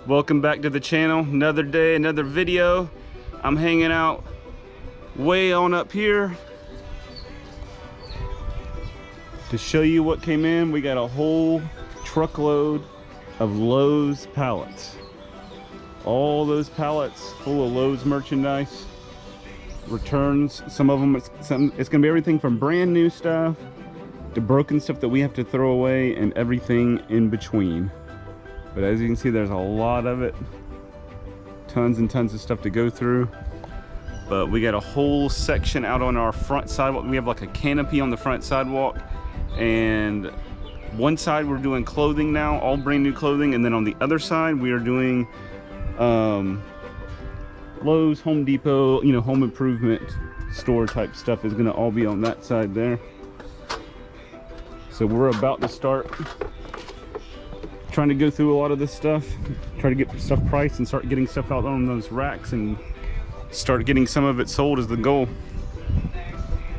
Welcome back to the channel. Another day, another video. I'm hanging out way on up here to show you what came in. We got a whole truckload of Lowe's pallets. All those pallets full of Lowe's merchandise. Returns, some of them, it's gonna be everything from brand new stuff to broken stuff that we have to throw away and everything in between. But as you can see, there's a lot of it. Tons and tons of stuff to go through. But we got a whole section out on our front sidewalk. We have like a canopy on the front sidewalk. And one side we're doing clothing now, all brand new clothing. And then on the other side, we are doing Lowe's, Home Depot, you know, home improvement store type stuff is gonna all be on that side there. So we're about to start trying to go through a lot of this stuff, try to get stuff priced and start getting stuff out on those racks and start getting some of it sold is the goal.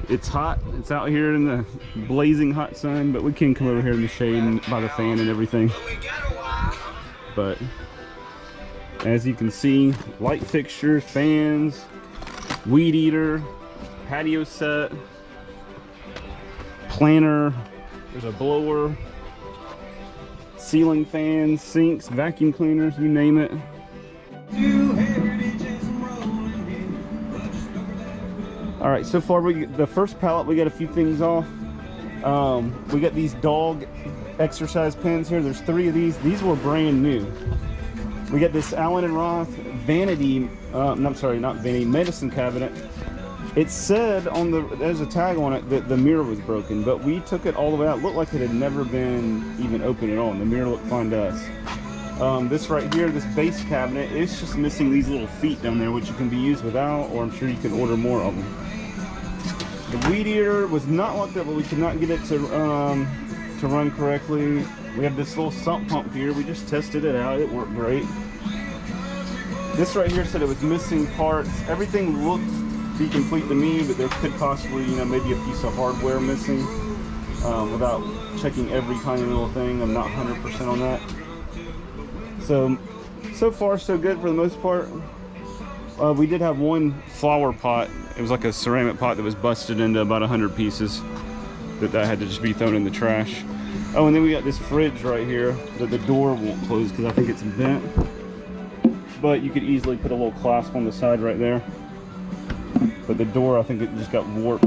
It's hot, it's out here in the blazing hot sun, but we can come over here in the shade and by the fan and everything. But as you can see, light fixtures, fans, weed eater, patio set, planter, there's a blower, ceiling fans, sinks, vacuum cleaners, you name it. All right, so far the first pallet, we got a few things off. We got these dog exercise pens here. There's 3 of these. These were brand new. We got this Allen and Roth vanity, I'm sorry, not vanity, medicine cabinet. It said on there's a tag on it that the mirror was broken, but we took it all the way out. It looked like it had never been even open at all, and the mirror looked fine to us. This right here, this base cabinet, it's just missing these little feet down there, which can be used without, or I'm sure you can order more of them. The weed eater was not like that, but we could not get it to run correctly. We have this little sump pump here. We just tested it out. It worked great. This right here said it was missing parts. Everything looked to be complete to me, but there could possibly, you know, maybe a piece of hardware missing. Without checking every tiny little thing, I'm not 100% on that. So far so good for the most part. We did have one flower pot. It was like a ceramic pot that was busted into about 100 pieces that had to just be thrown in the trash. Oh, and then we got this fridge right here that the door won't close because I think it's bent. But you could easily put a little clasp on the side right there. But the door, I think it just got warped.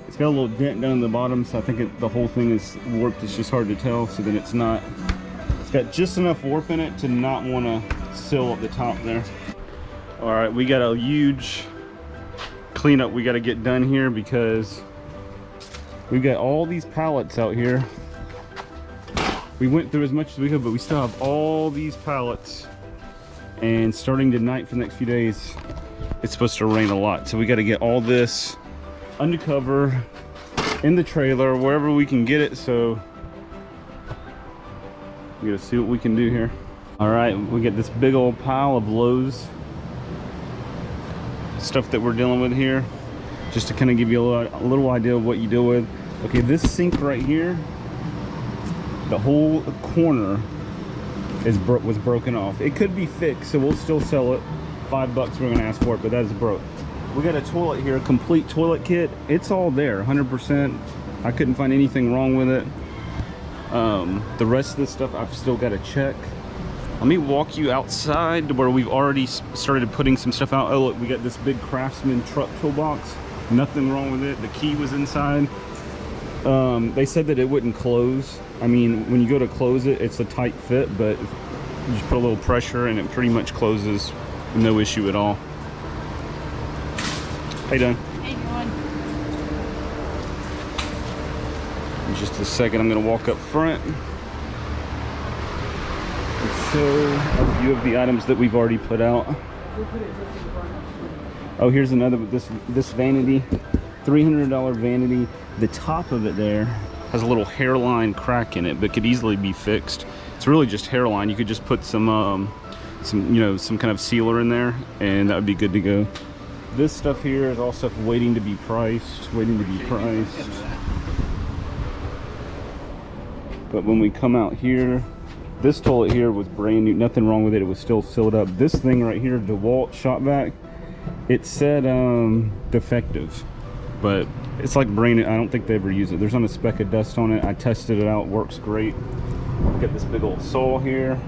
It's got a little dent down in the bottom, so I think the whole thing is warped. It's just hard to tell, so then it's not. It's got just enough warp in it to not want to seal up the top there. All right, we got a huge cleanup we got to get done here because we've got all these pallets out here. We went through as much as we could, but we still have all these pallets. And starting tonight for the next few days, it's supposed to rain a lot. So we got to get all this undercover in the trailer, wherever we can get it. So we got to see what we can do here. All right, we got this big old pile of Lowe's stuff that we're dealing with here, just to kind of give you a little idea of what you deal with. Okay, this sink right here, the whole corner was broken off. It could be fixed, so we'll still sell it. $5 we're gonna ask for it, but that is broke. We got a toilet here, a complete toilet kit. It's all there, 100%. I couldn't find anything wrong with it. The rest of this stuff I've still got to check. Let me walk you outside to where we've already started putting some stuff out. Oh look, we got this big Craftsman truck toolbox. Nothing wrong with it. The key was inside. They said that it wouldn't close. I mean, when you go to close it, it's a tight fit, but you just put a little pressure and it pretty much closes, no issue at all. How you doing? How you doing? In just a second, I'm gonna walk up front and show a few of the items that we've already put out. Oh, here's another, this vanity, $300 vanity. The top of it there has a little hairline crack in it, but could easily be fixed. It's really just hairline. You could just put some kind of sealer in there, and that would be good to go. This stuff here is all stuff waiting to be priced, But when we come out here, This toilet here was brand new, nothing wrong with it. It was still sealed up. This thing right here, DeWalt shot vac, it said defective, but it's like brand new. I don't think they ever use it. There's not a speck of dust on it. I tested it out, works great. Got this big old saw here.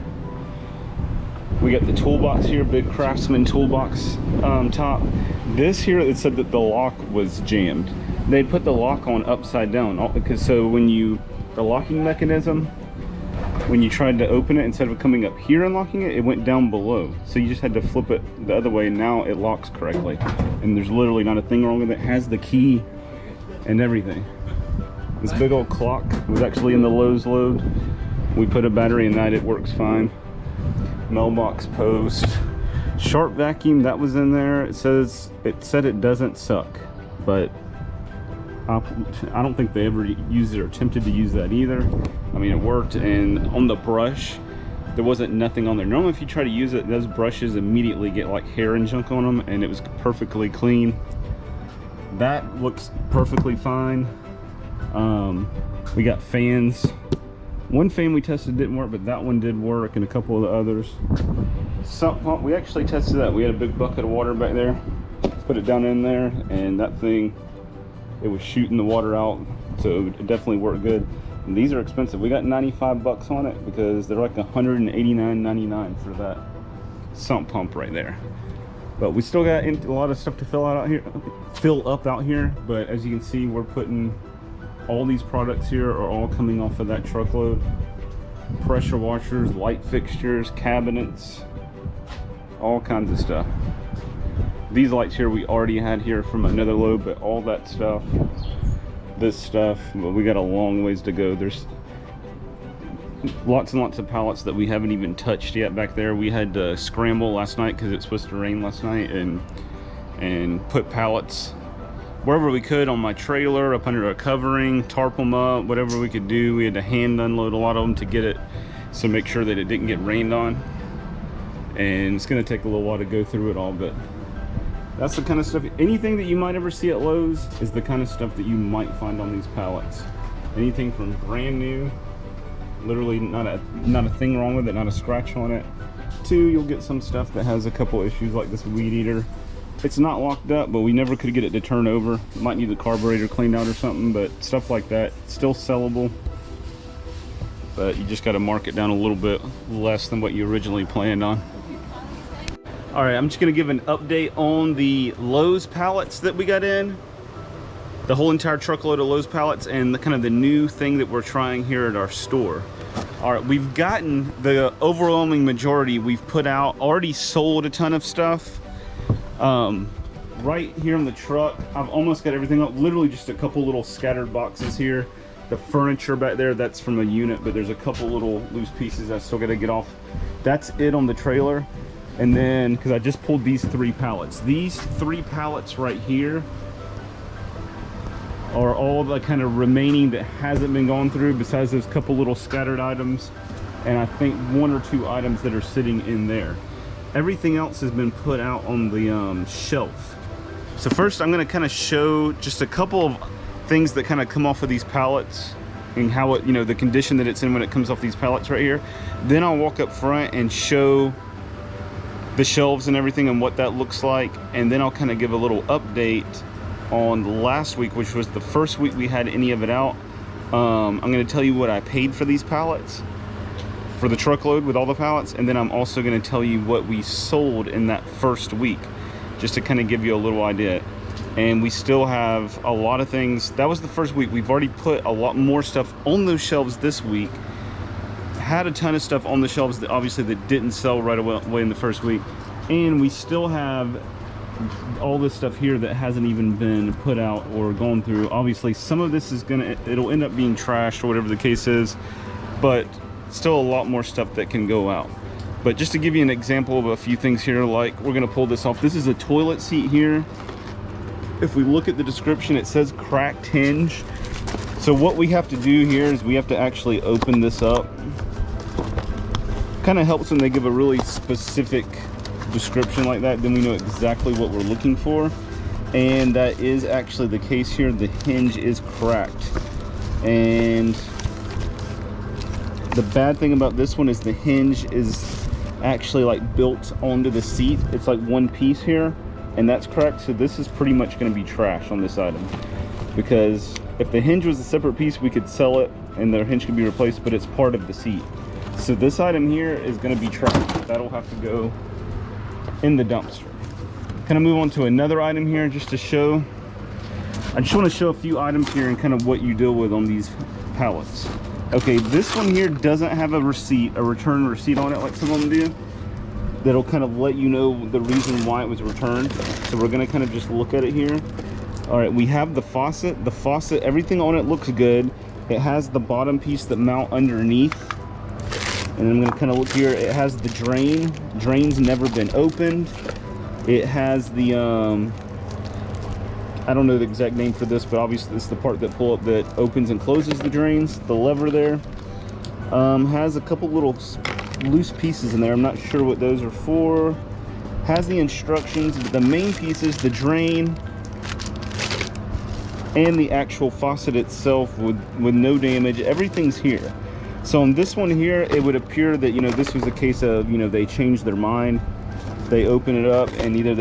We got the toolbox here, big Craftsman toolbox top. This here, it said that the lock was jammed. They put the lock on upside down, because so when the locking mechanism, when you tried to open it, instead of coming up here and locking it, it went down below. So you just had to flip it the other way, and now it locks correctly. And there's literally not a thing wrong with it. It has the key and everything. This big old clock was actually in the Lowe's load. We put a battery in that, it works fine. Mailbox post. Sharp vacuum, that was in there. It said it doesn't suck, but I don't think they ever used it or attempted to use that either. I mean, it worked. And on the brush, there wasn't nothing on there. Normally if you try to use it, those brushes immediately get like hair and junk on them, and it was perfectly clean. That looks perfectly fine. We got fans. One fan we tested didn't work, but that one did work, and a couple of the others. Sump pump, we actually tested that. We had a big bucket of water back there, put it down in there, and that thing, it was shooting the water out, so it definitely worked good. And these are expensive. We got 95 bucks on it because they're like $189.99 for that sump pump right there. But we still got a lot of stuff to fill up out here. But as you can see, we're putting all these products here are all coming off of that truckload. Pressure washers, light fixtures, cabinets, all kinds of stuff. These lights here we already had here from another load, but all that stuff, this stuff, well, we got a long ways to go. There's lots and lots of pallets that we haven't even touched yet back there. We had to scramble last night because it's supposed to rain last night, and put pallets wherever we could on my trailer, up under a covering, tarp them up, whatever we could do. We had to hand unload a lot of them to get it, so make sure that it didn't get rained on. And it's gonna take a little while to go through it all, but that's the kind of stuff. Anything that you might ever see at Lowe's is the kind of stuff that you might find on these pallets. Anything from brand new, literally not a thing wrong with it, not a scratch on it, to you'll get some stuff that has a couple issues, like this weed eater. It's not locked up, but we never could get it to turn over. Might need the carburetor cleaned out or something, but stuff like that, still sellable. But you just got to mark it down a little bit less than what you originally planned on. All right, I'm just gonna give an update on the Lowe's pallets that we got in. The whole entire truckload of Lowe's pallets, and the kind of the new thing that we're trying here at our store. All right, we've gotten the overwhelming majority. We've put out, already sold a ton of stuff. Right here in the truck, I've almost got everything up. Literally just a couple little scattered boxes here. The furniture back there, that's from a unit, but there's a couple little loose pieces I still got to get off. That's it on the trailer. And then, because I just pulled these 3 pallets. These 3 pallets right here are all the kind of remaining that hasn't been gone through, besides those couple little scattered items, and I think 1 or 2 items that are sitting in there. Everything else has been put out on the shelf. So first I'm going to kind of show just a couple of things that kind of come off of these pallets, and how it, the condition that it's in when it comes off these pallets right here. Then I'll walk up front and show the shelves and everything and what that looks like, and then I'll kind of give a little update on last week, which was the first week we had any of it out. I'm going to tell you what I paid for these pallets, for the truckload with all the pallets, and then I'm also going to tell you what we sold in that first week, just to kind of give you a little idea. And we still have a lot of things. That was the first week. We've already put a lot more stuff on those shelves this week. Had a ton of stuff on the shelves that obviously that didn't sell right away in the first week, and we still have all this stuff here that hasn't even been put out or gone through. Obviously some of this is it'll end up being trashed or whatever the case is, but still a lot more stuff that can go out. But just to give you an example of a few things here, like we're going to pull this off. This is a toilet seat here. If we look at the description, it says cracked hinge. So what we have to do here is we have to actually open this up. Kind of helps when they give a really specific description like that, then we know exactly what we're looking for. And that is actually the case here. The hinge is cracked, and The bad thing about this one is the hinge is actually like built onto the seat. It's like one piece here, and that's cracked. So this is pretty much going to be trash on this item, because if the hinge was a separate piece, we could sell it and the hinge could be replaced, but it's part of the seat. So this item here is going to be trash. That'll have to go in the dumpster. Kind of move on to another item here just to show. I just want to show a few items here and kind of what you deal with on these pallets. Okay, this one here doesn't have a receipt, a return receipt on it like some of them do. That'll kind of let you know the reason why it was returned. So we're going to kind of just look at it here. All right, we have the faucet. The faucet, everything on it looks good. It has the bottom piece that mount underneath. And then I'm going to kind of look here. It has the drain. Drain's never been opened. It has the, I don't know the exact name for this, but obviously it's the part that pull up that opens and closes the drains. The lever there has a couple little loose pieces in there. I'm not sure what those are for. Has the instructions, but the main pieces, the drain and the actual faucet itself with no damage, everything's here. So on this one here, it would appear that, you know, this was a case of, you know, they changed their mind. They open it up and either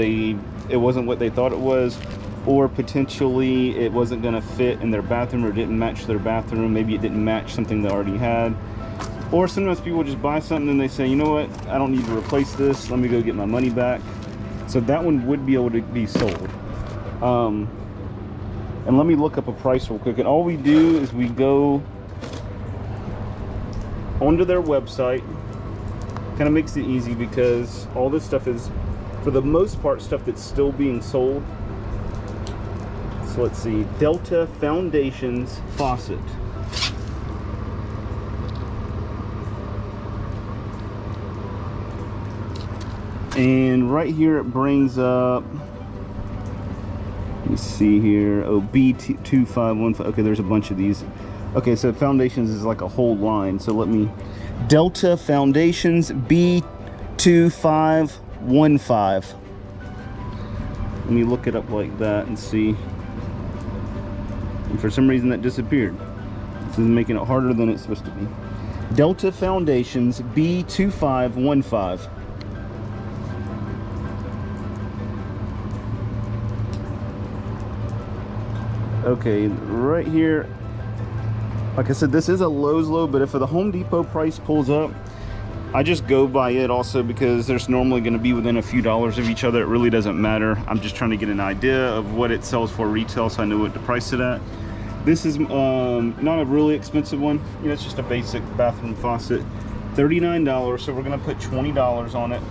it wasn't what they thought it was, or potentially it wasn't going to fit in their bathroom or didn't match their bathroom. Maybe it didn't match something they already had. Or sometimes people just buy something and they say, you know what, I don't need to replace this, let me go get my money back. So that one would be able to be sold. And let me look up a price real quick. And all we do is we go onto their website. Kind of makes it easy because all this stuff is, for the most part, stuff that's still being sold. So let's see, Delta Foundations faucet. And right here it brings up, let me see here, oh, B2515. Okay, there's a bunch of these. Okay, so Foundations is like a whole line. So let me, Delta Foundations B2515. Let me look it up like that and see. And for some reason that disappeared. This is making it harder than it's supposed to be. Delta Foundations B2515. Okay, right here, like I said, this is a Lowe's low, but if the Home Depot price pulls up, I just go by it also because there's normally going to be within a few dollars of each other. It really doesn't matter. I'm just trying to get an idea of what it sells for retail so I know what to price it at. This is not a really expensive one. You know, it's just a basic bathroom faucet. $39, so we're going to put $20 on it.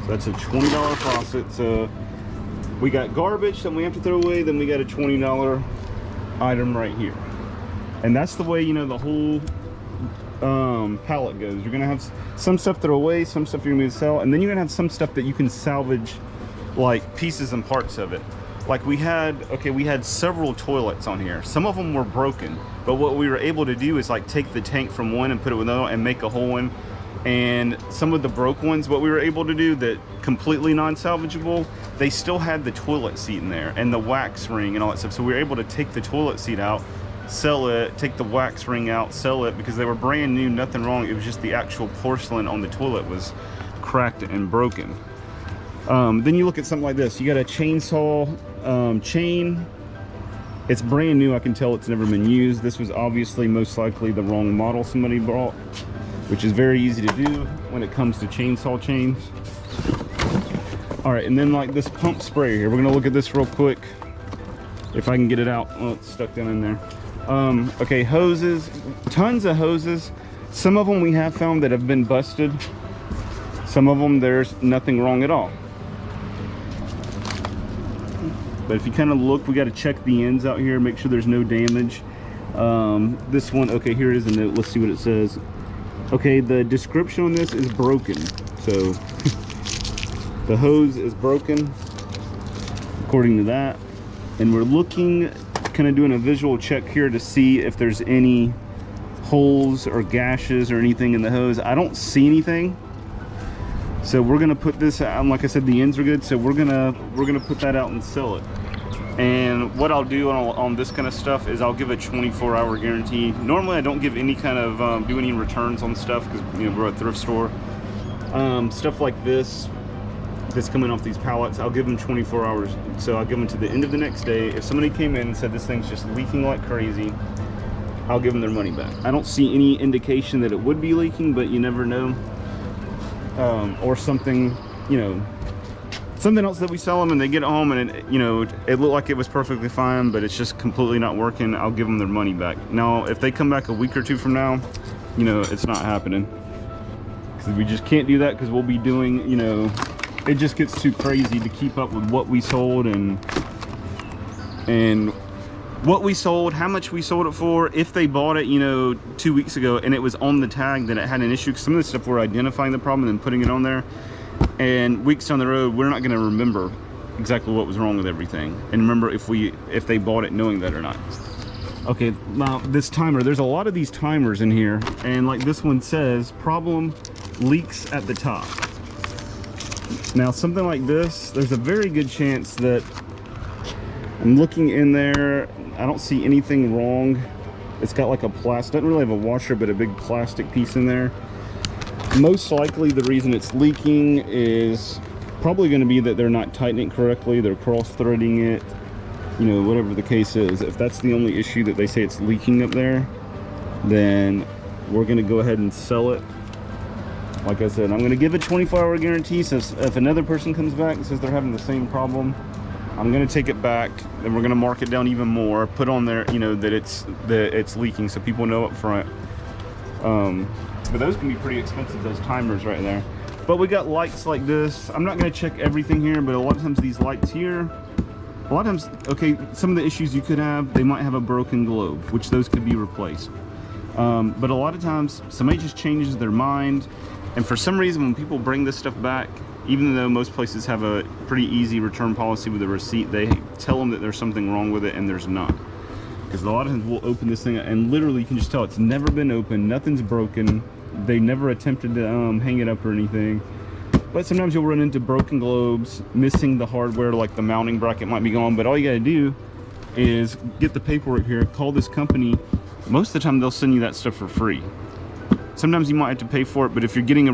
So that's a $20 faucet. So we got garbage that we have to throw away, then we got a $20 item right here. And that's the way, you know, the whole pallet goes. You're gonna have some stuff throw away, some stuff you're gonna sell, and then you're gonna have some stuff that you can salvage, like pieces and parts of it. Like we had several toilets on here. Some of them were broken, but what we were able to do is like take the tank from one and put it with another and make a whole one. And some of the broke ones, what we were able to do that completely non-salvageable, they still had the toilet seat in there and the wax ring and all that stuff. So we were able to take the toilet seat out, sell it, take the wax ring out, sell it, because they were brand new, nothing wrong. It was just the actual porcelain on the toilet was cracked and broken. Then you look at something like this. You got a chainsaw chain. It's brand new. I can tell it's never been used. This was obviously most likely the wrong model somebody bought, which is very easy to do when it comes to chainsaw chains. All right, and then like this pump sprayer here. We're gonna look at this real quick. If I can get it out. Oh, it's stuck down in there. Okay, hoses, tons of hoses. Some of them we have found that have been busted. Some of them there's nothing wrong at all. But if you kind of look, we got to check the ends out here, make sure there's no damage. This one, okay, here is a note. Let's see what it says. Okay, the description on this is broken. So the hose is broken according to that. And we're looking, kind of doing a visual check here to see if there's any holes or gashes or anything in the hose. I don't see anything. So we're gonna put this out. Like I said, the ends are good. So we're gonna put that out and sell it. And what I'll do on this kind of stuff is I'll give a 24-hour guarantee. Normally I don't give any kind of do any returns on stuff because, you know, we're a thrift store. Stuff like this that's coming off these pallets, I'll give them 24 hours. So I'll give them to the end of the next day. If somebody came in and said this thing's just leaking like crazy, I'll give them their money back. I don't see any indication that it would be leaking, but you never know. Or something, you know, something else that we sell them and they get it home and it, you know, it looked like it was perfectly fine, but it's just completely not working. I'll give them their money back. Now, if they come back a week or two from now, you know, it's not happening. Because we just can't do that because we'll be doing, you know, it just gets too crazy to keep up with what we sold and what we sold, how much we sold it for, if they bought it, you know, 2 weeks ago and it was on the tag that it had an issue. Because some of the stuff we're identifying the problem and then putting it on there, and weeks down the road we're not going to remember exactly what was wrong with everything and remember if they bought it knowing that or not. Okay, now this timer, there's a lot of these timers in here, and like this one says problem leaks at the top. Now something like this, there's a very good chance that I'm looking in there, I don't see anything wrong. It's got like a plastic, doesn't really have a washer, but a big plastic piece in there. Most likely the reason it's leaking is probably going to be that they're not tightening it correctly, they're cross-threading it, you know, whatever the case is. If that's the only issue that they say it's leaking up there, then we're going to go ahead and sell it. Like I said, I'm going to give a 24-hour guarantee, so if another person comes back and says they're having the same problem, I'm going to take it back, and we're going to mark it down even more, put on there, you know, that it's leaking so people know up front. But those can be pretty expensive, those timers right there. But we got lights like this. I'm not going to check everything here, but a lot of times these lights here, a lot of times, okay, some of the issues you could have, they might have a broken globe, which those could be replaced. But a lot of times somebody just changes their mind, and for some reason when people bring this stuff back, even though most places have a pretty easy return policy with a receipt, they tell them that there's something wrong with it and there's not. Because a lot of times we'll open this thing and literally you can just tell it's never been opened, nothing's broken, they never attempted to hang it up or anything. But sometimes you'll run into broken globes, missing the hardware, like the mounting bracket might be gone. But all you gotta do is get the paperwork here, call this company. Most of the time they'll send you that stuff for free. Sometimes you might have to pay for it, but if you're getting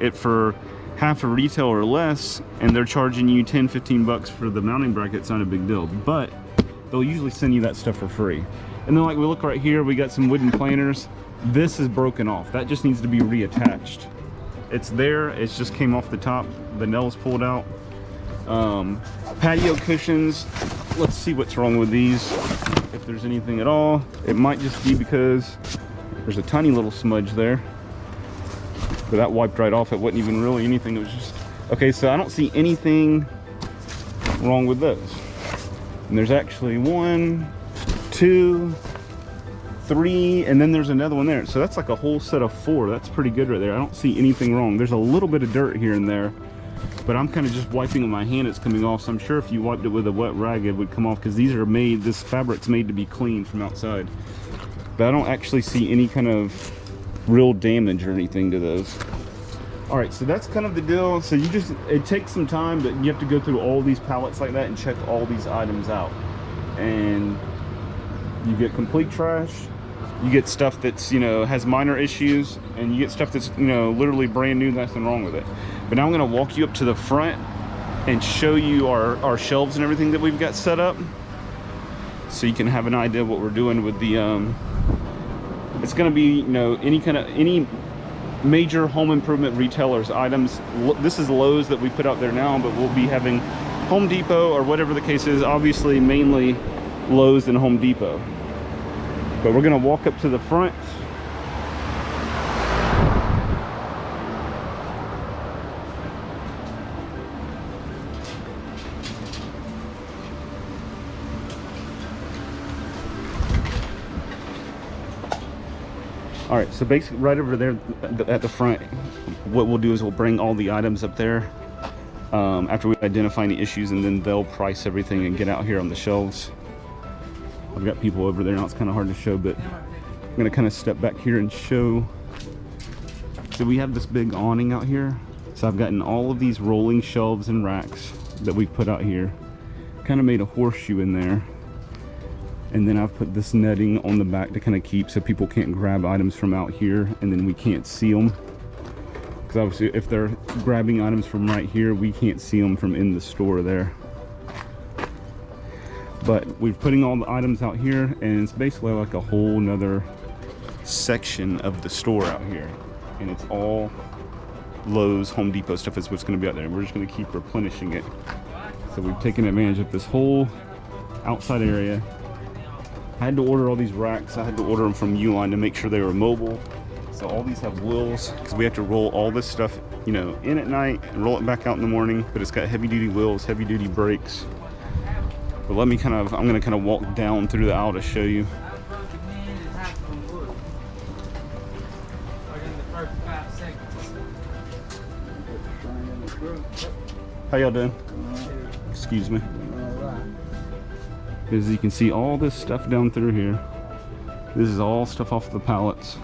it for half a retail or less and they're charging you 10-15 bucks for the mounting bracket, it's not a big deal. But they'll usually send you that stuff for free. And then like we look right here, we got some wooden planters. This is broken off. That just needs to be reattached. It's there, it just came off the top, the nail's pulled out. Patio cushions, let's see what's wrong with these, if there's anything at all. It might just be because there's a tiny little smudge there, but that wiped right off. It wasn't even really anything, it was just, okay, so I don't see anything wrong with those. And there's actually 1, 2, 3, and then there's another one there. So that's like a whole set of 4. That's pretty good right there. I don't see anything wrong. There's a little bit of dirt here and there, but I'm kind of just wiping with my hand, it's coming off. So I'm sure if you wiped it with a wet rag, it would come off, because these are made, this fabric's made to be clean from outside. But I don't actually see any kind of real damage or anything to those. All right, so that's kind of the deal. So you just, it takes some time, but you have to go through all these pallets like that and check all these items out. And you get complete trash, you get stuff that's, you know, has minor issues, and you get stuff that's, you know, literally brand new, nothing wrong with it. But now I'm going to walk you up to the front and show you our shelves and everything that we've got set up, so you can have an idea of what we're doing with the it's going to be, you know, any major home improvement retailers items. This is Lowe's that we put out there now, but we'll be having Home Depot or whatever the case is, obviously mainly Lowe's and Home Depot. But we're going to walk up to the front. All right, so basically right over there at the front, what we'll do is we'll bring all the items up there after we identify any issues, and then they'll price everything and get out here on the shelves. I've got people over there now, it's kind of hard to show, but I'm gonna kind of step back here and show. So we have this big awning out here. So I've gotten all of these rolling shelves and racks that we've put out here, kind of made a horseshoe in there, and then I've put this netting on the back to kind of keep so people can't grab items from out here and then we can't see them, because obviously if they're grabbing items from right here, we can't see them from in the store there. But we're putting all the items out here, and it's basically like a whole nother section of the store out here, and it's all Lowe's, Home Depot stuff is what's going to be out there. We're just going to keep replenishing it. So we've taken advantage of this whole outside area. I had to order all these racks. I had to order them from Uline to make sure they were mobile. So all these have wheels, because we have to roll all this stuff, you know, in at night and roll it back out in the morning. But it's got heavy duty wheels, heavy duty brakes. But let me I'm going to kind of walk down through the aisle to show you. How y'all doing? Excuse me. As you can see, all this stuff down through here, this is all stuff off the pallets.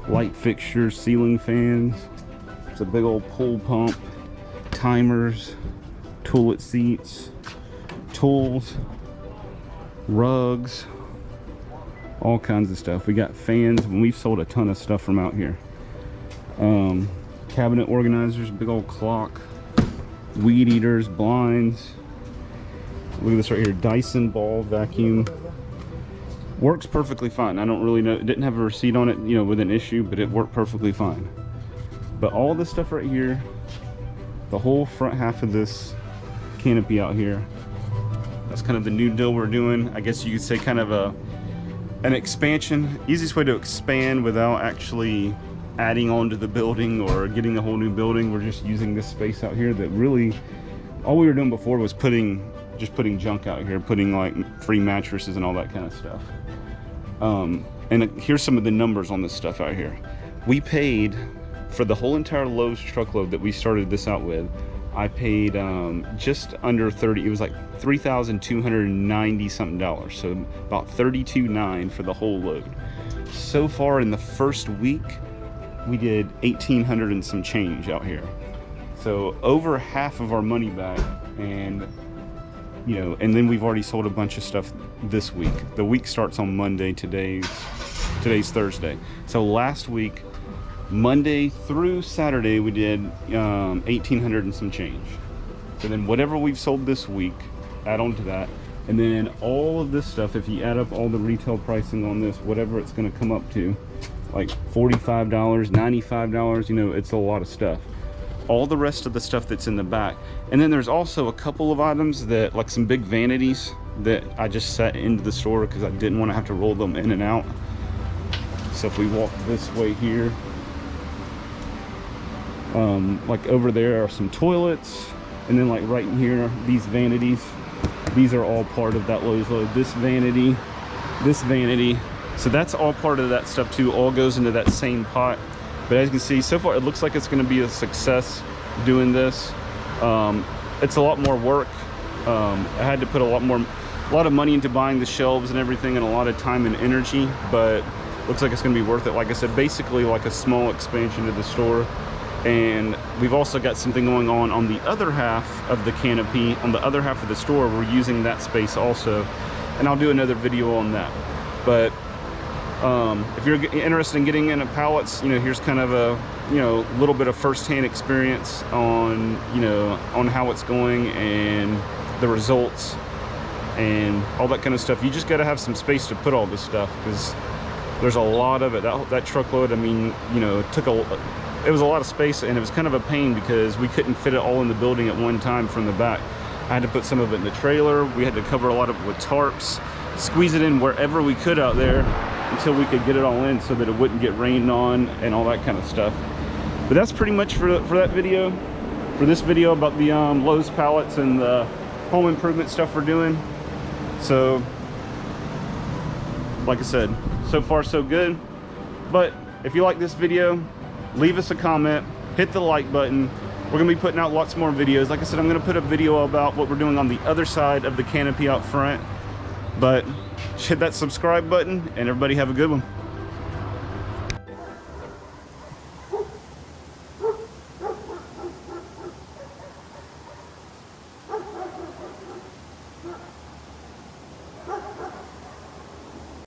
Light fixtures, ceiling fans, it's a big old pool pump, timers, toilet seats, tools, rugs, all kinds of stuff. We got fans, and we've sold a ton of stuff from out here. Cabinet organizers, big old clock, weed eaters, blinds. Look at this right here, Dyson ball vacuum. Works perfectly fine. I don't really know, it didn't have a receipt on it, you know, with an issue, but it worked perfectly fine. But all this stuff right here, the whole front half of this canopy out here, that's kind of the new deal we're doing. I guess you could say kind of an expansion. Easiest way to expand without actually adding on to the building or getting a whole new building. We're just using this space out here that really, all we were doing before was just putting junk out here, putting like free mattresses and all that kind of stuff. And here's some of the numbers on this stuff out here. We paid for the whole entire Lowe's truckload that we started this out with. I paid just under 30, it was like $3,290 something dollars, so about $32,900 for the whole load. So far in the first week, we did $1,800 and some change out here. So over half of our money back, and you know, and then we've already sold a bunch of stuff this week. The week starts on Monday, today's Thursday. So last week, Monday through Saturday, we did $1,800 and some change. So then whatever we've sold this week, add on to that. And then all of this stuff, if you add up all the retail pricing on this, whatever it's gonna come up to, like $45, $95, you know, it's a lot of stuff. All the rest of the stuff that's in the back. And then there's also a couple of items that, like some big vanities that I just set into the store because I didn't want to have to roll them in and out. So if we walk this way here, like over there are some toilets, and then like right in here, these vanities, these are all part of that Lowe's load. This vanity, so that's all part of that stuff too, all goes into that same pot. But as you can see, so far it looks like it's going to be a success doing this. It's a lot more work. I had to put a lot of money into buying the shelves and everything, and a lot of time and energy, but looks like it's going to be worth it. Like I said, basically like a small expansion to the store. And we've also got something going on the other half of the canopy, on the other half of the store. We're using that space also, and I'll do another video on that. But if you're interested in getting into pallets, you know, here's kind of a, you know, little bit of first-hand experience on, you know, on how it's going and the results and all that kind of stuff. You just got to have some space to put all this stuff, because there's a lot of it. That truckload, I mean, you know, it was a lot of space, and it was kind of a pain because we couldn't fit it all in the building at one time from the back. I had to put some of it in the trailer. We had to cover a lot of it with tarps, squeeze it in wherever we could out there until we could get it all in so that it wouldn't get rained on and all that kind of stuff. But that's pretty much for that video, for this video about the Lowe's pallets and the home improvement stuff we're doing. So like I said, so far so good. But if you like this video, leave us a comment, hit the like button. We're gonna be putting out lots more videos. Like I said, I'm gonna put a video about what we're doing on the other side of the canopy out front. But hit that subscribe button, and everybody have a good one.